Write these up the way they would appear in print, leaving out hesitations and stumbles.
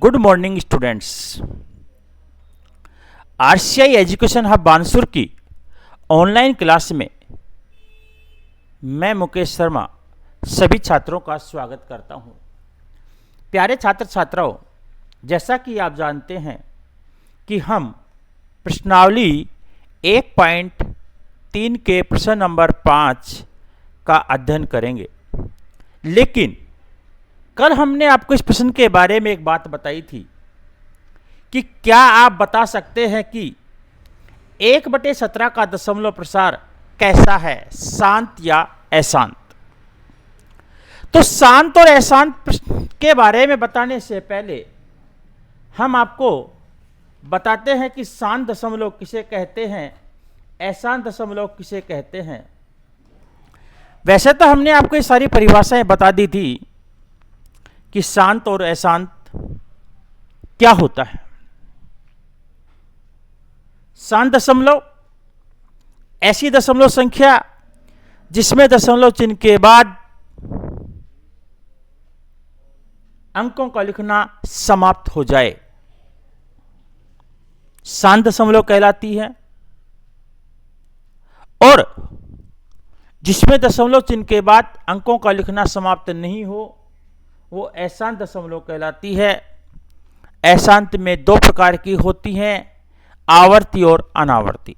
Good morning students. RCI education hub Bansur की online class में मैं मुकेश शर्मा सभी छात्रों का स्वागत करता हूं। प्यारे छात्र छात्राओं, जैसा कि आप जानते हैं कि हम प्रश्नावली 1.3 के प्रश्न नंबर 5 का अध्ययन करेंगे, लेकिन कल हमने आपको इस प्रश्न के बारे में एक बात बताई थी कि क्या आप बता सकते हैं कि 1/17 का दशमलव प्रसार कैसा है, शांत या अशांत। तो शांत और अशांत प्रश्न के बारे में बताने से पहले हम आपको बताते हैं कि शांत दशमलव किसे कहते हैं, अशांत दशमलव किसे कहते हैं। वैसे तो हमने आपको ये सारी परिभाषाएं बता दी थी कि शांत और अशांत क्या होता है। शांत दशमलव ऐसी दशमलव संख्या जिसमें दशमलव चिन्ह के बाद अंकों का लिखना समाप्त हो जाए, शांत दशमलव कहलाती है। और जिसमें दशमलव चिन्ह के बाद अंकों का लिखना समाप्त नहीं हो, वो अशांत दशमलव कहलाती है। अशांत में दो प्रकार की होती हैं, आवर्ती और अनावर्ती।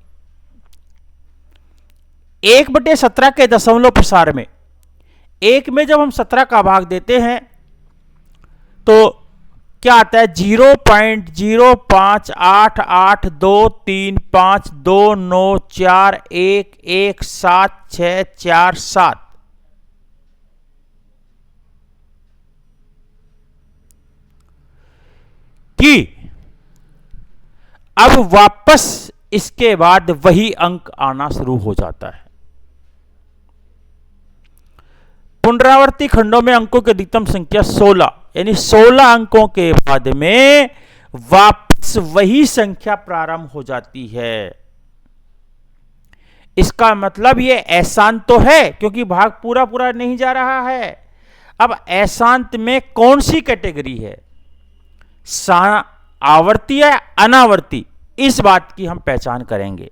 1/17 के दशमलव प्रसार में एक में जब हम 17 का भाग देते हैं तो क्या आता है, 0.05882934294117647। कि अब वापस इसके बाद वही अंक आना शुरू हो जाता है। पुनरावर्ती खंडों में अंकों की अधिकतम संख्या 16, यानी 16 अंकों के बाद में वापस वही संख्या प्रारंभ हो जाती है। इसका मतलब ये अशांत तो है क्योंकि भाग पूरा पूरा नहीं जा रहा है। अब अशांत में कौन सी कैटेगरी है, आवर्ती या अनावर्ती, इस बात की हम पहचान करेंगे।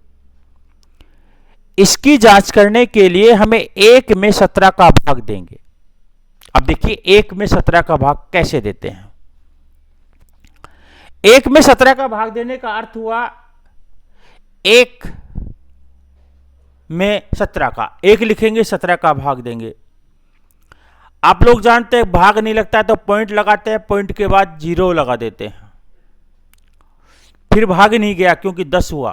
इसकी जांच करने के लिए हमें 1 में 17 का भाग देंगे। अब देखिए 1 में 17 का भाग कैसे देते हैं। 1 में 17 का भाग देने का अर्थ हुआ 1 में 17 का 1 लिखेंगे, 17 का भाग देंगे। आप लोग जानते हैं भाग नहीं लगता है तो पॉइंट लगाते हैं, पॉइंट के बाद 0 लगा देते हैं। फिर भाग नहीं गया क्योंकि 10 हुआ,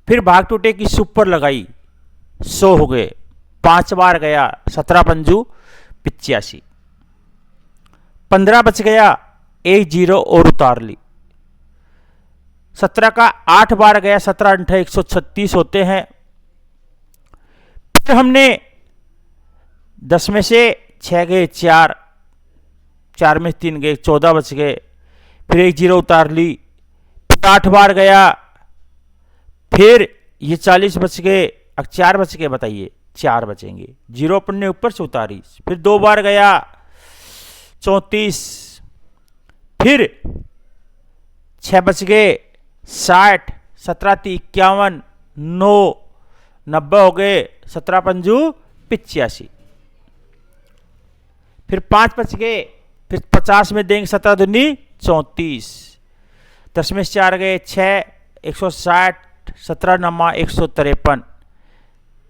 फिर भाग टूटे की सुपर लगाई, 100 हो गए। 5 बार गया, 17 पंजू 85, 15 बच गया, 1 0 और उतार ली। 17 का 8 बार गया, 17 8 136 होते हैं। फिर हमने 10 में से 6 गए, 4 में 3 गए, 14 बच गए। फिर 1 0 उतार ली, फिर 8 बार गया, फिर ये 40 बच गए। अब 4 बच गए, बताइए 4 बचेंगे, 0 अपने ऊपर से उतारी। फिर 2 बार गया, 34, फिर 6 बच गए, 60, 17 3 51, 9 90 हो गए, 17 पंजू 85। फिर 5 बच गए, फिर 50 में देंगे, 17 दूनी 34, 10 में 4 गए, 6 160, 17 नमा 153।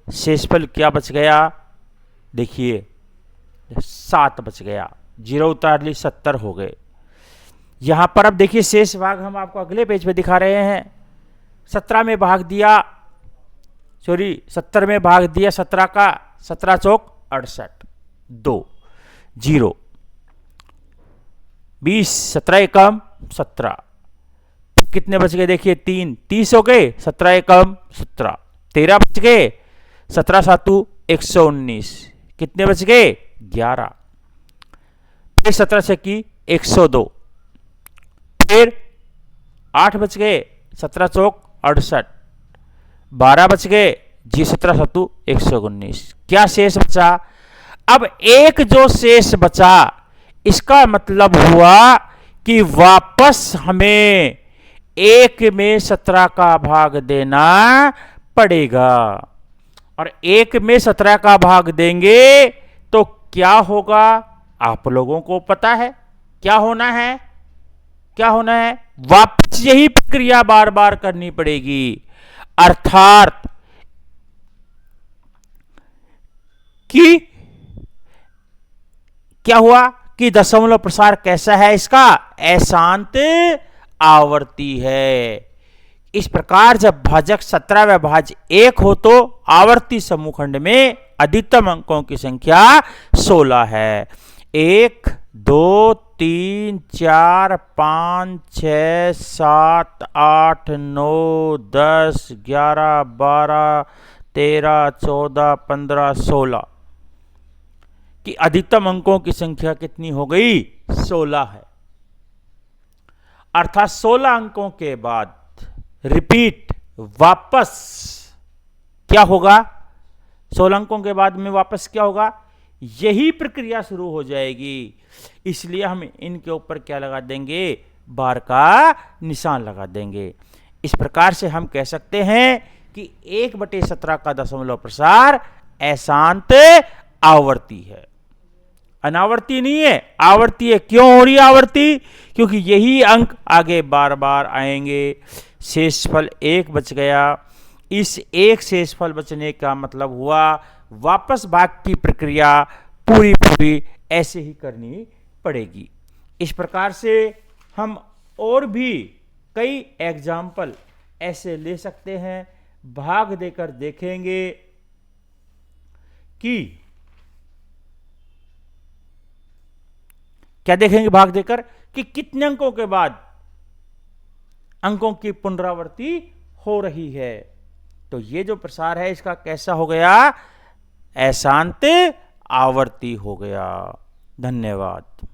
शेषफल क्या बच गया, देखिए 7 बच गया, 0 उतार ली, 70 हो गए। यहां पर अब देखिए शेष भाग हम आपको अगले पेज पे दिखा रहे हैं। 17 में भाग दिया, 70 में भाग दिया 17 का, 17 चौक 68, 2 0 20, 17 एकम 17, कितने बच गए देखिए 3 30 हो गए, 17 एकम 17, 13 बच गए, 17 7 119, कितने बच गए 11, फिर 17 से की 102, फिर 8 बच गए, 17 चौक 68, 12 बच गए जी, 17 7 119। क्या शेष बचा, अब एक जो शेष बचा इसका मतलब हुआ कि वापस हमें 1 में 17 का भाग देना पड़ेगा, और 1 में 17 का भाग देंगे तो क्या होगा आप लोगों को पता है। क्या होना है, क्या होना है, वापस यही प्रक्रिया बार बार करनी पड़ेगी। अर्थात कि क्या हुआ कि दशमलव प्रसार कैसा है, इसका अशांत आवर्ती है। इस प्रकार जब भाजक 17 व भाज्य 1 हो तो आवर्ती समूहखंड में अधिकतम अंकों की संख्या 16 है। 1 2 3 4 5 6 7 8 9 10 11 12 13 14 15 16 कि अधिकतम अंकों की संख्या कितनी हो गई, 16 है। अर्थात 16 अंकों के बाद रिपीट वापस क्या होगा, 16 अंकों के बाद में वापस क्या होगा, यही प्रक्रिया शुरू हो जाएगी। इसलिए हम इनके ऊपर क्या लगा देंगे, बार का निशान लगा देंगे। इस प्रकार से हम कह सकते हैं कि 1/17 का दशमलव प्रसार अशांत आवर्ती है, अनावर्ती नहीं है, आवर्ती है। क्यों हो रही है आवर्ती, क्योंकि यही अंक आगे बार बार आएंगे। शेषफल 1 बच गया, इस एक शेषफल बचने का मतलब हुआ वापस भाग की प्रक्रिया पूरी ऐसे ही करनी पड़ेगी। इस प्रकार से हम और भी कई एग्जाम्पल ऐसे ले सकते हैं, भाग देकर देखेंगे कि क्या देखेंगे, भाग देकर कि कितने अंकों के बाद अंकों की पुनरावृत्ति हो रही है। तो ये जो प्रसार है इसका कैसा हो गया, अशांत आवर्ती हो गया। धन्यवाद।